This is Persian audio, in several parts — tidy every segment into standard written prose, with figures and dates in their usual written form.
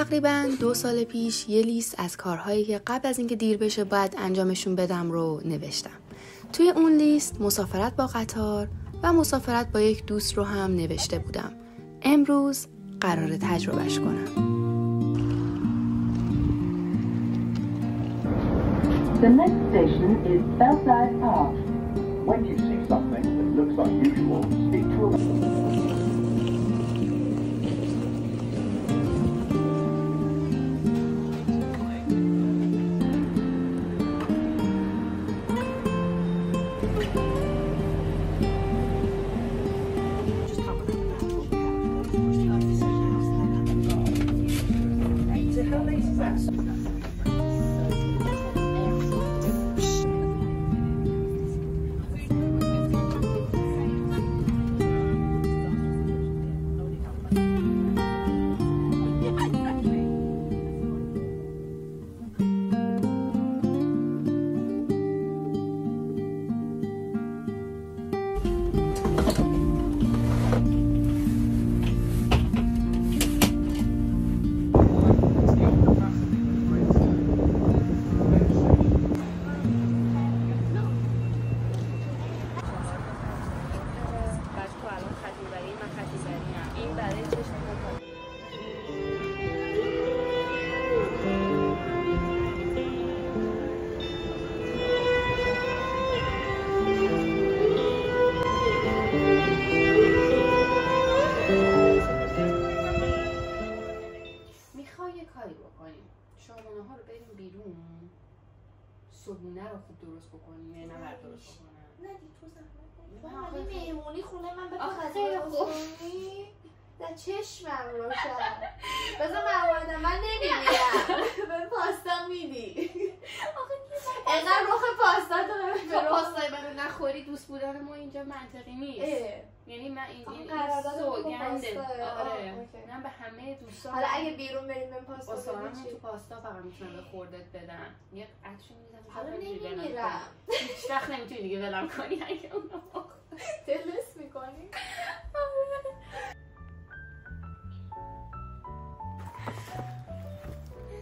تقریباً 2 سال پیش یه لیست از کارهایی که قبل از اینکه دیر بشه باید انجامشون بدم رو نوشتم. توی اون لیست مسافرت با قطار و مسافرت با یک دوست رو هم نوشته بودم. امروز قراره تجربهش کنم. The next station is Belsize Park. When you see something that looks unusual, speak to a... صبحونه رو خوب درست بکنیم یا نه درست بکنم؟ نه دیگه تو زحمت نمی‌کشی. مهمونی خونه من بپخ خیلی خوب. در چشمم روشن. بذار من اومدم من نمی‌میرم. به پاستا میدی. آخه اینقدر رخ پاستا تو تو پاستای منو نخوری دوست بودن ما اینجا منطقی نیست. یعنی من این سوگنده. آره. من به همه دوستان حالا اگه بیرون بریم به پاستا بدیم تو پاستا فقط میتونم به خوردت بدم. یه عکسشو میذارم. حالا نمی‌میرم. هیچ وقت نمیتونی دیگه ولم کنی اگه اونو دلس می‌کنی.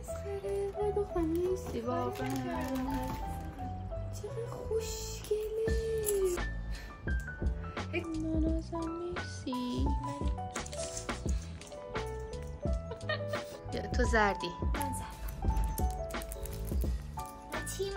مسخره وای دخترم نیستی واقعا چقدر خوشگله نانازم نیستی تو زردی من چی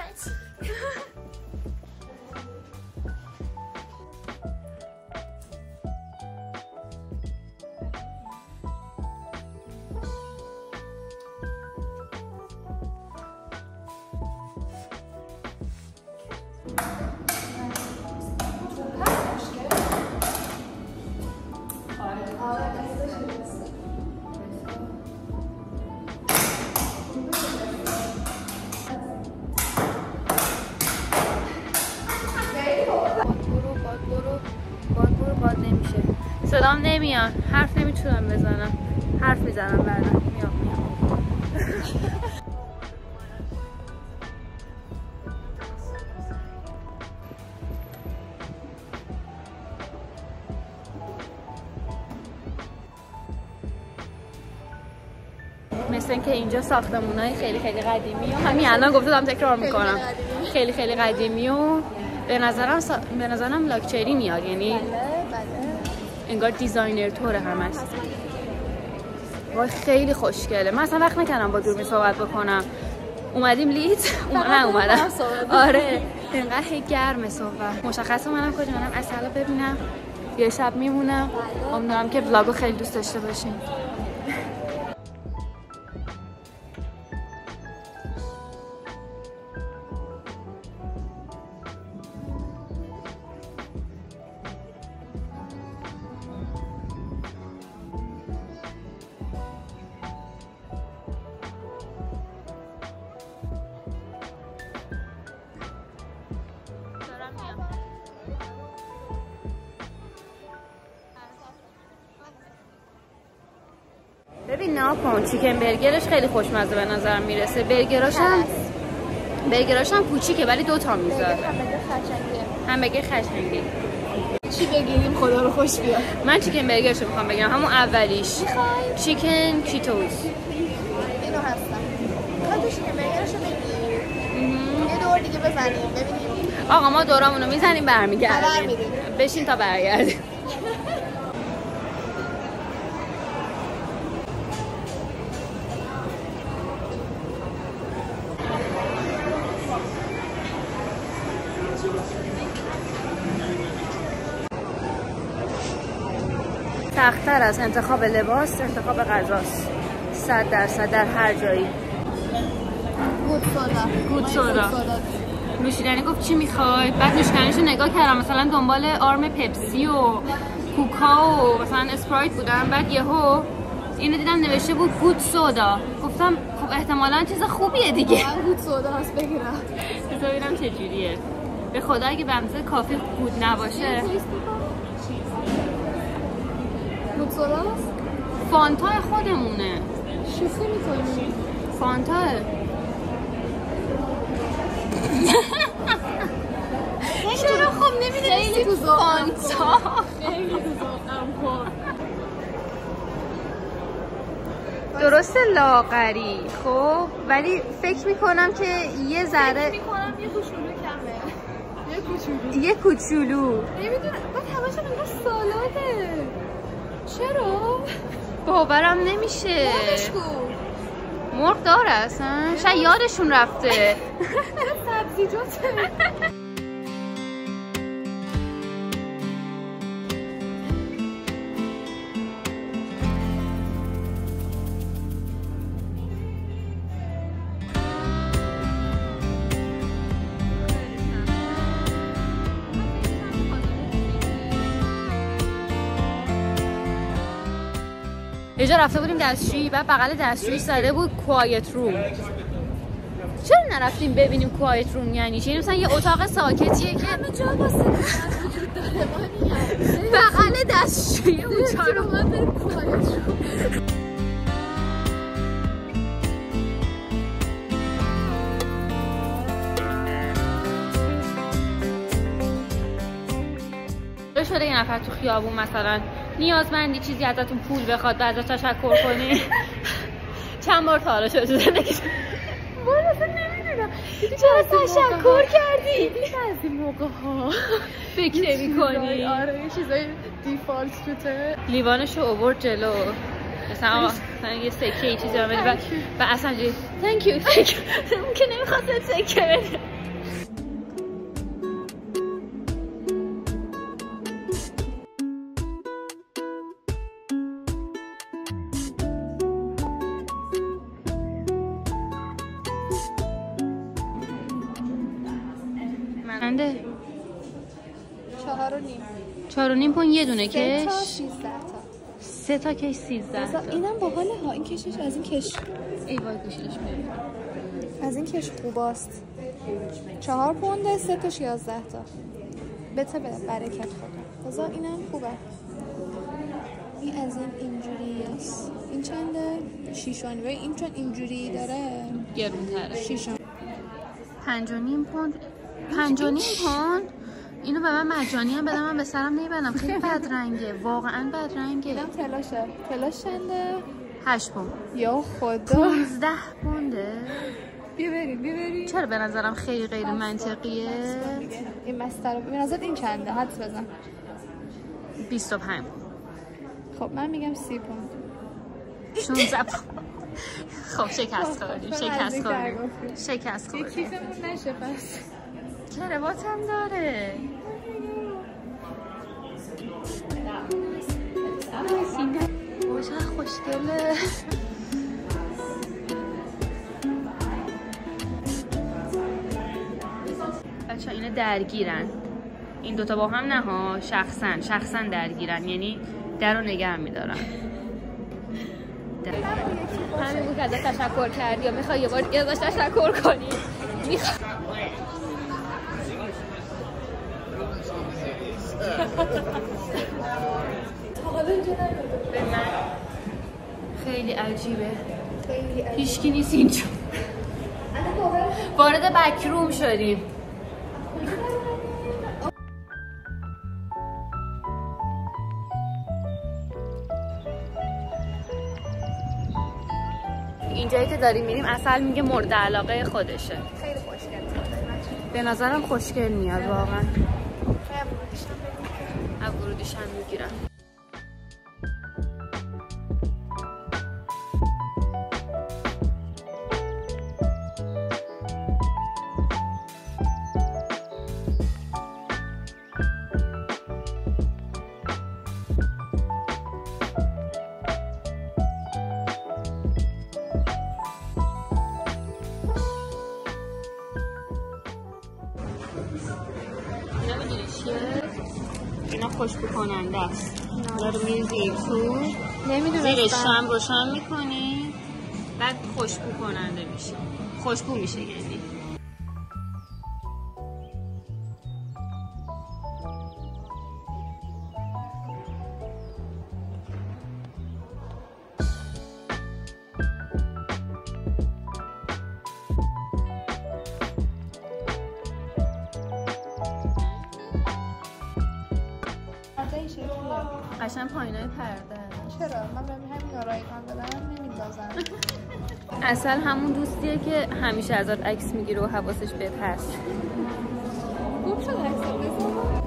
باد نمیشه صدام نمیاد حرف نمیتونم بزنم حرف میزنم بعدا میام مثل اینکه اینجا ساختمونای خیلی قدیمی و همین الان گفتم تکرار میکنم خیلی قدیمی و به نظرم لاکچری میاد یعنی انگار دیزاینر طوره همش وای خیلی خوشگله من اصلا وقت نکردم با دوربین صحبت بکنم اومدیم لیت اومدم آره انقدر گرمه صحبت مشخصه منم کجا منم اصلا ببینم یه شب میمونم امیدوارم که ولاگو خیلی دوست داشته باشین ببین ناکن چیکن برگرش خیلی خوشمزه به نظرم میرسه برگراش هم کوچیکه ولی 2 تا میذاره همبرگر خشنگی چی بگیریم خدا رو خوش بیاد من چیکن برگرشو میخوام بگیرم همون اولیش چیکن کیتوز هستم. میخواد بشینیم برگرشو بگیر یه دور دیگه بزنیم ببینیم. آقا ما دورامونو میزنیم برمیگردیم. بشین تا برگردیم. سخت‌تر از انتخاب لباس انتخاب غذاست. 100% در هر جایی. گود سودا. نوشیدنی گفت چی میخوای؟ بعد نوشیدنیشو نگاه کردم، مثلا دنبال آرم پپسی و کوکا و مثلا اسپرایت بودم، بعد یهو اینو دیدم نوشته بود گود سودا. گفتم خب احتمالاً چیز خوبیه دیگه. گود سودا هست بگیرم. بذار ببینم چه جوریه. به خدا اگه به اندازه کافی گود نباشه. گود سودا هست؟ فانتا خودمونه. شوخی میکنی؟ فانتا. چرا خب نمیدونی تو فانتا؟ خیلی تو ذوقم خورد. درسته لاغری خب، ولی فکر میکنم که یه ذره فکر میکنم یه کوچولو کمه. یه کوچولو نمیدونم. بعد همش انگار سالاده. چرا؟ باورم نمیشه. مرغ داره اصلا؟ شاید یادشون رفته. سبزیجاته. یه جا رفته بودیم دستشویی، بعد بغل دستشویی زده بود کوایت روم. چرا نرفتیم ببینیم کوایت روم یعنی چی؟ مثلا یه اتاق ساکتیه که همه جا واسه وجود داره. بغل دستشویی اونجا رو من بریم کوایت روم. شده یه نفر تو خیابون مثلا نیازمندی چیزی ازتون پول بخواد و ازش تشکر کنی. چند بار تا حالا شده تو زندگی؟ من اصلا نمیدونم چرا تشکر کردی؟ از این موقع ها فکر نمی کنی؟ آره یه چیزای دیفالت شده. لیوانشو آورد جلو مثلا یه سکه یه چیزی رو بده و اصلا جوری thank you اون که نمیخواست سکه بده. منده 4.5 پوند یه دونه کش 3 تا کش 13 تا. اینم باحاله ها. این کشش از این کش ای وای گوشیش میاد. از این کش خوباست. 4 پونده 3 تا 11 تا. بته به برکت خدا. بذار اینم خوبه. این از این اینجوری است. این چنده؟ 6.5. این چون اینجوری داره گرون تره. 6.5 پوند 5.5 پوند. اینو به من مجانی هم بدم، من به سرم نمیبرم. خیلی بد رنگه، واقعا بد رنگه. اینم تلاشه. تلاش چنده؟ 8 پوند. یا خدا 15 پونده. بیا بریم. چرا به نظرم خیلی غیر منطقیه. این مسطره به نظر این چنده؟ حدس بزن. 25. خب من میگم 30 پوند. 16 پوند. خب شکست خوردیم. کیفمون نشه پس. کروات هم داره. اوه چقدر خوشگله. بچه ها اینه درگیرن. این دوتا با هم نه ها، شخصا درگیرن، یعنی در رو نگه میدارن. همین بود که ازش تشکر کردی یا میخوای یه بار دیگه ازش تشکر کنی؟ به من خیلی عجیبه. هیچکی نیست اینجا. وارد بکروم شدیم. اینجایی که داریم میریم اصل میگه مورد علاقه خودشه. خیلی خوشگله. به نظرم خوشگل میاد واقعا. ورودیش هم میگیرم. اینا خوشبو کننده است. داره میریزی تو زیرش هم روشن میکنی بعد خوشبو کننده میشه. خوشبو میشه یعنی. قشنگ پایینای پرده. چرا؟ من به همین آرایگان بدم نمیندازم. اصل همون دوستیه که همیشه ازت عکس میگیره و حواسش بهت هست. خوب شد عکس بزنم.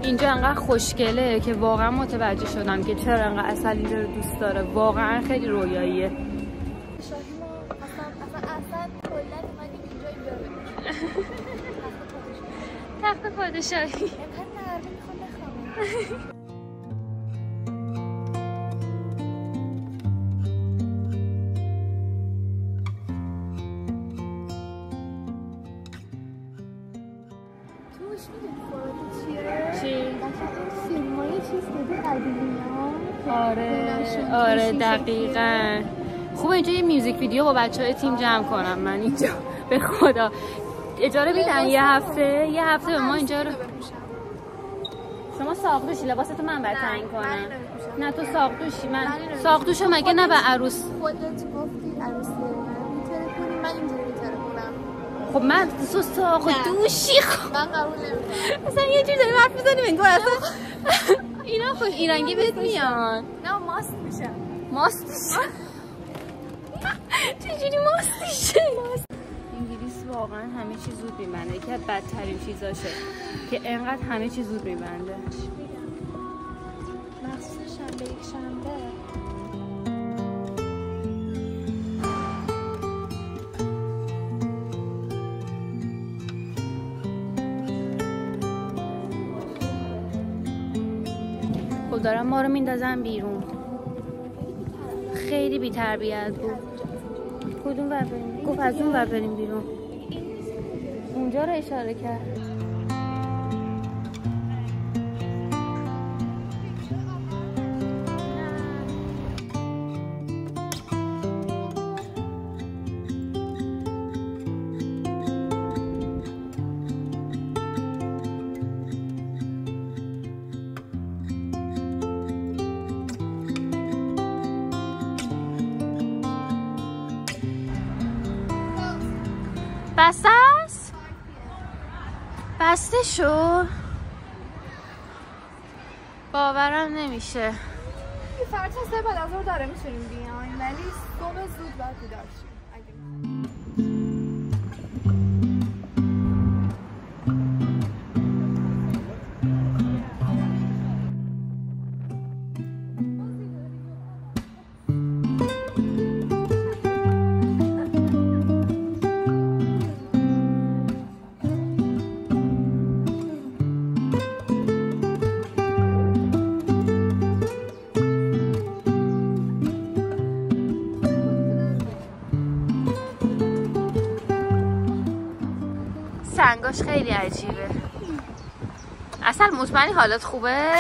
اینجا انقدر خوشگله که واقعا متوجه شدم که چرا انقدر اصل اینجا رو دوست داره. واقعا خیلی رویاییه. شاهی ما اصلا کلا اومدیم اینجا تخت پادشاهی. اینقدر نرمی میخوام بخوام. توش میدونی خورده چیه؟ چی؟ فیلم های چیز دیدی قدیمی ها؟ آره دقیقاً. خوبه اینجا یه میوزیک ویدیو با بچه‌های تیم جمع کنم من اینجا. به خدا اجاره میدن یه هفته به ما اینجا رو. شما ساقدوشی لباستو من باید تعیین کنم. نه تو ساقدوشی. من ساقدوشو مگه نه به عروس خودت گفتی عروسی من میتره کنی من اینجوری میتره کنم. خب من تو ساقدوشی. خب من قبول نمیکنم. اصلا یه جوری داری حرف میزنی انگار اصلا اینا خوش این رنگی بهت میان. نه ماست میشه. ماست میشه. چجوری ماست میشه؟ انگلیس واقعا همه چی زود میبنده. یکی از بدترین چیزاشه که انقدر همه چی زود میبنده. مخصوص شنبه یک شنبه. خب دارم ما رو میندازم بیرون. خیلی بی تربیت بود. کدوم ور بریم؟ گفت از اون ور بریم بیرون. اونجا رو اشاره کرد. بسته است؟ بسته شو؟ باورم نمیشه. فردا سه بعد از ظهر داره میتونیم بیایم ولی صبح زود باید بیدار شیم. سنگاش خیلی عجیبه. اصلا مطمئنی حالت خوبه؟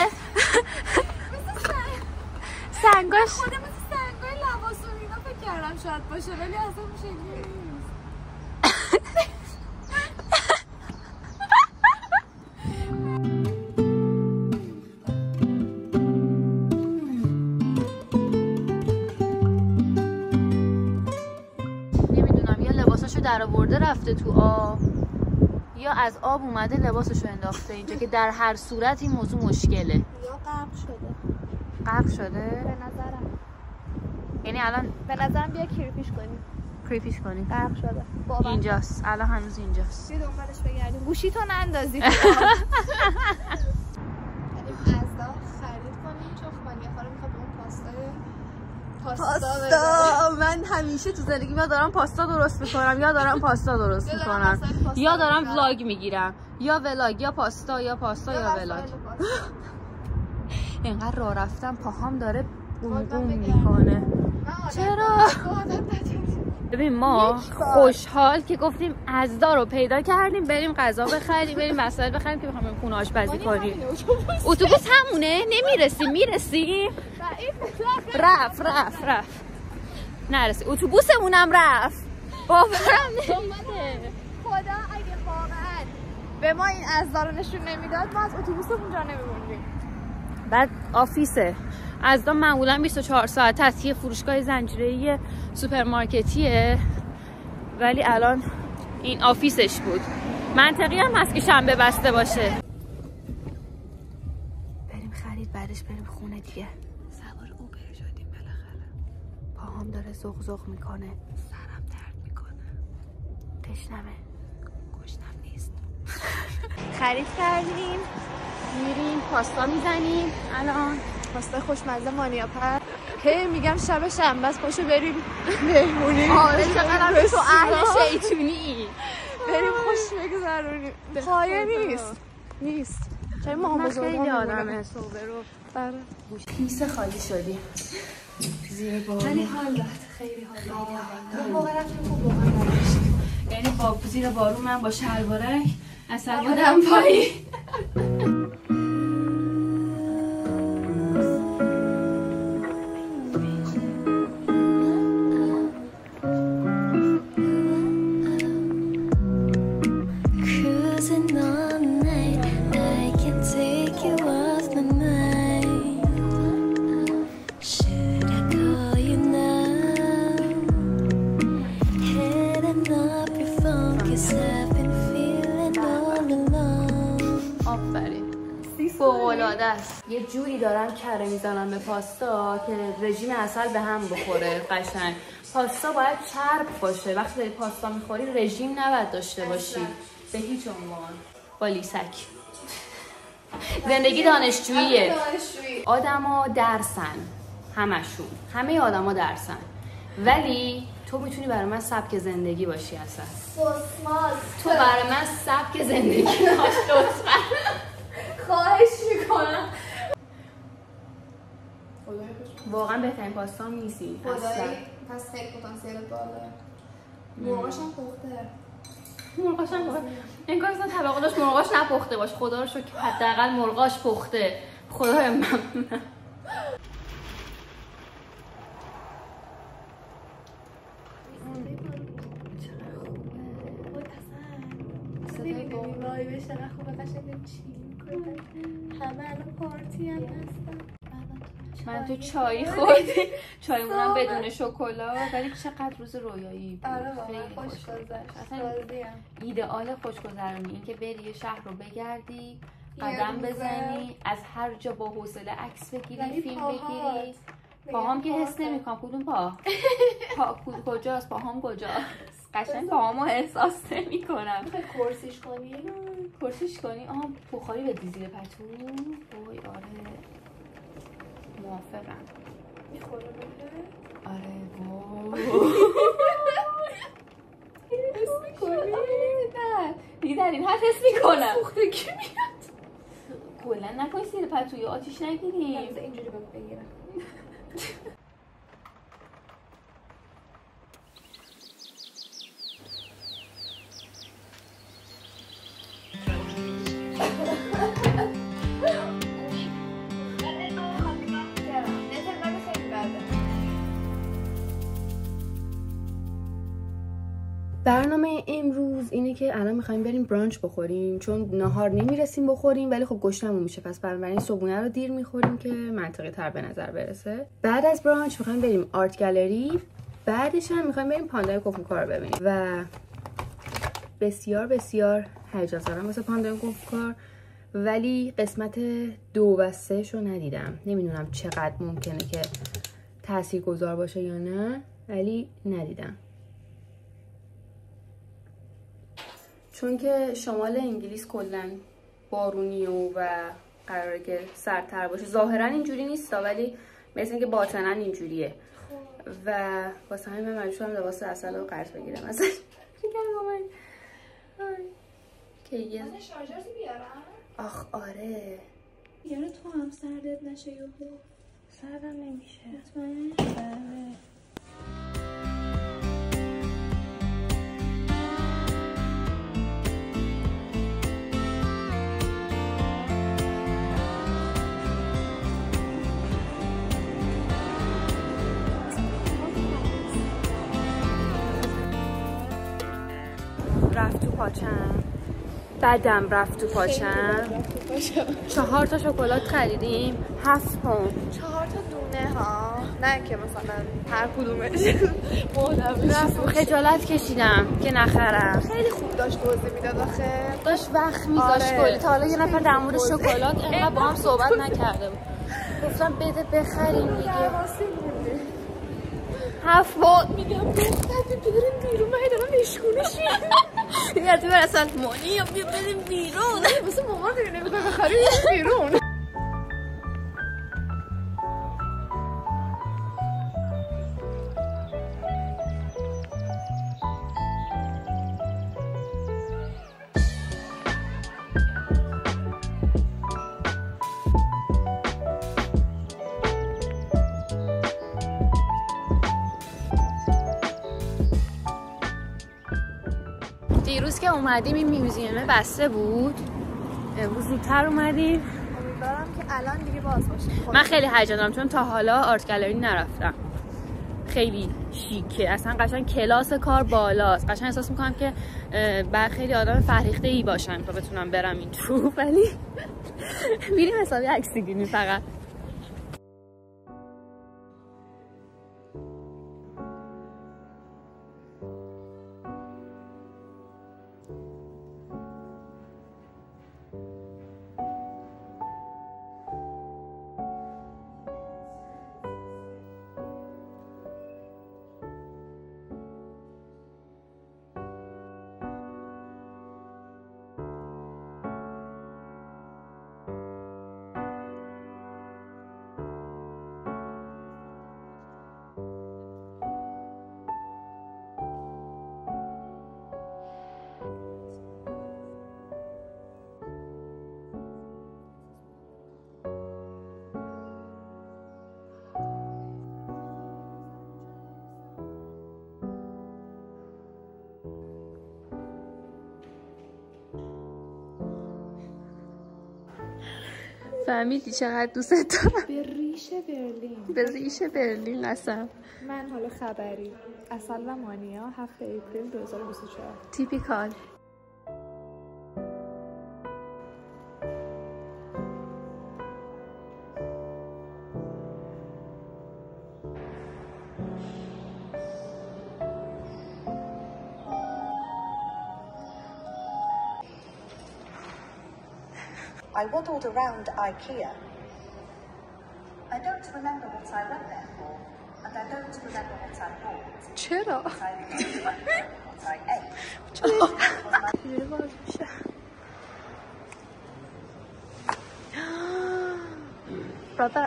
سنگاش خودم مثل سنگای لباسون اینا فکر کردم شاید باشه ولی اصلا میشه نیست. لباسشو در آورده رفته تو آب یا از آب اومده لباسشو انداخته اینجا که در هر صورت این موضوع مشکله. یا غرق شده. غرق شده؟ به نظرم. یعنی الان به نظرم بیا کریپیش کنیم. غرق شده. اینجاست. الان هنوز اینجاست. بیا دنبالش بگردیم. گوشیتو نندازی. بریم ازدا خرید کنیم چون خب یه خاله میخواد اون پاستا. من همیشه تو زندگی یا دارم پاستا درست میکنم یا دارم پاستا درست میکنم یا دارم ولاگ میگیرم یا ولاگ یا پاستا یا پاستا یا ولاگ. اینقدر راه رفتم پاهام داره بوم میکنه. چرا؟ ببین ما خوشحال که گفتیم ازدا رو پیدا کردیم بریم غذا بخریم بریم وسایل بخریم که بخوام خونه آشپزی کنیم. اتوبوس همونه میرسیم رفت نرسید اتوبوسمونم رفت باورم نمیده. خدا اگه واقعا به ما این ازدا رو نشون نمیداد ما از اتوبوسمون جا نمیموندیم. بعد آفیسه ازدا معمولا 24 ساعت هست. یه فروشگاه زنجیره‌ای سوپرمارکتیه ولی الان این آفیسش بود. منطقی هم هست که شنبه بسته باشه. بریم خرید بعدش بریم خونه دیگه. سوار اوبر شدیم بالاخره. پاهام داره زغزغ میکنه. سرم درد میکنه. تشنمه. گشنم نیست. خرید کردیم میریم پاستا میزنیم. الان پاستا خوشمزه مانیا پر. هی میگم شب شنبه است پاشو بریم مهمونی. آره چقدر تو اهل شیطونی. بریم خوش بگذرونیم. خایه نیست. چرا ما هم خیلی آدمه صبح رو. آره. کیسه خالی شدیم. زیر بارون. خیلی حال داد. خیلی حال داد. موقع رفتیم خوب واقعا یعنی با زیر بارون من با شلوارک از سلوارم پایین. فوق‌العاده است. یه جوری دارم کره میزنم به پاستا که رژیم عسل به هم بخوره. قشنگ پاستا باید چرب باشه. وقتی داری پاستا میخوری رژیم نباید داشته باشی به هیچ عنوان. با لیسک زندگی دانشجوییه. آدما درسن همشون. همه آدما درسن ولی تو میتونی برای من سبک زندگی باشی. اصلا تو برای من سبک زندگی باش لطفا. خواهش میکنم. واقعا بهترین پاستا نیستی اصلا. پس خیلی پتانسیل بالا. مرغاش هم پخته. انگار اصلا طبقه داشت مرغاش نپخته باش. خدا رو شکر که حداقل مرغاش پخته. خدای ممنونم. وای به چقدر خوبه. قشنگ چی میکنه. همه الان پارتی هم هستن. من تو چای خوردی. چایمونم بدون شکلات ولی چقدر روز رویایی بود. آره واقعا خوش گذشت. اصلا ایدئال خوشگذرونی این که بری یه شهر رو بگردی قدم بزنی از هر جا با حوصله عکس بگیری فیلم بگیری. پاهام که حس نمیکنم. کدوم پا کجاست؟ پاهام کجاست؟ قشنگ پاهامو احساس نمیکنم. میخوای کورسیش کنی؟ آها بخاری بدی زیر پتو. وای آره موافقم. میخوره بده؟ آره وای حس میکنی؟ نه دیگه در این حد حس میکنم. پختگی میاد. کلا نکنی زیر پتوی آتیش نگیریم. اینجوری بگیرم. برنامه امروز اینه که الان میخوایم بریم برانچ بخوریم چون نهار نمیرسیم بخوریم ولی خب گشنمون میشه. پس بنابراین صبحونه رو دیر میخوریم که منطقی تر به نظر برسه. بعد از برانچ میخوایم بریم آرت گالری. بعدش هم میخوایم بریم پاندای کوکوکا رو ببینیم و بسیار بسیار هیجان زدم واسه پاندون کنگ فو کار، ولی قسمت 2 و 3 رو ندیدم. نمیدونم چقدر ممکنه که تاثیرگذار باشه یا نه، ولی ندیدم. چون که شمال انگلیس کلا بارونیه و قراره که سردتر باشه. ظاهرا اینجوری نیست ولی مثل اینکه باطنا اینجوریه. و واسه همین من مجبور شدم لباس عسل رو قرض بگیرم ازش. که یه شارژر بیارم. آخ آره. یاره تو هم سردت نشه یهو. سردم نمیشه. مطمئنی؟ رفت تو پاچم، بعدم رفت تو پاچم. 4 تا شکلات خریدیم 7 پوند. 4 تا دونه ها، نه که مثلا هر کدومش مادم. خجالت کشیدم که نخرم. خیلی خوب داشت توضیح میداد آخه، داشت وقت میذاشت کلی. تا حالا یه نفر در مورد شکلات اینقدر با هم صحبت نکرده بود. گفتم بده بخریم دیگه. 7 پوند میگم گفتم بریم بیرون. من دارم نشکونش میگم تو اصلا مانی یا بریم بیرون. واسه مامان دیگه نمیخوای بخری بیرون. دیروز که اومدیم این میوزیمه بسته بود، امروز زودتر اومدیم. امیدوارم که الان دیگه باز باشه. من خیلی هیجان دارم چون تا حالا آرت گالری نرفتم. خیلی شیکه، اصلا قشنگ کلاس کار بالاست. قشنگ احساس میکنم که بعد خیلی آدم فرهیخته ای باشم تا بتونم برم این تو، ولی میریم حسابی عکس گیریم فقط. فهمیدی چقدر دوست دارم؟ به ریش برلین. به ریش برلین قسم. من حالا خبری. عسل و مانیا 7 اپریل 2024. تیپیکال. I waddled around IKEA. I don't remember what I went there for, and I don't remember what I bought. چرا؟ What I what I ate. چجوری باز میشه؟ بابا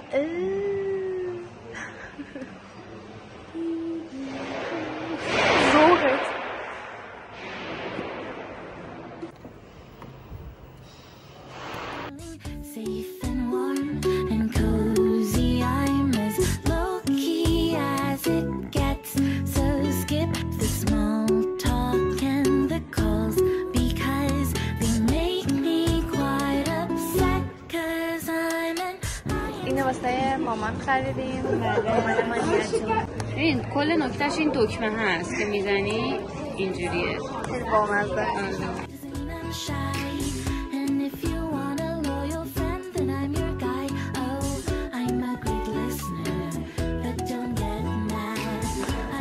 ذوقت. Safe and warm and cozy, I'm as low-key as it gets. So skip the small talk and the calls, because they make me quite upset. Cause I'm an اینو واسه مامان خریدیم. مامان مانیا جون. این کل نکتهش این دکمه هست که میزنی اینجوریه. خیلی بامزه. I'm shy. And if you want a loyal friend, then I'm your guy. Oh, I'm a great listener, but don't get mad.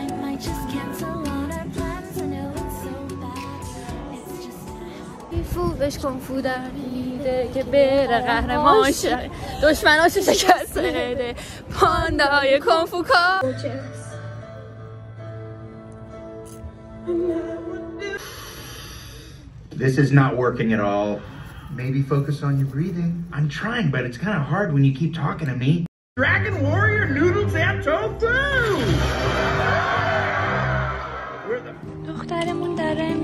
I might just cancel all our plans. I know it's so bad. It's بهش کنفو در میده که بره قهرمان شه دشمناشو شکست بده پاندای کنفو کار. This is not working at all. Maybe focus on your breathing. I'm trying, but it's kind of hard when you keep talking to me. Dragon Warrior noodles and tofu! دخترمون داره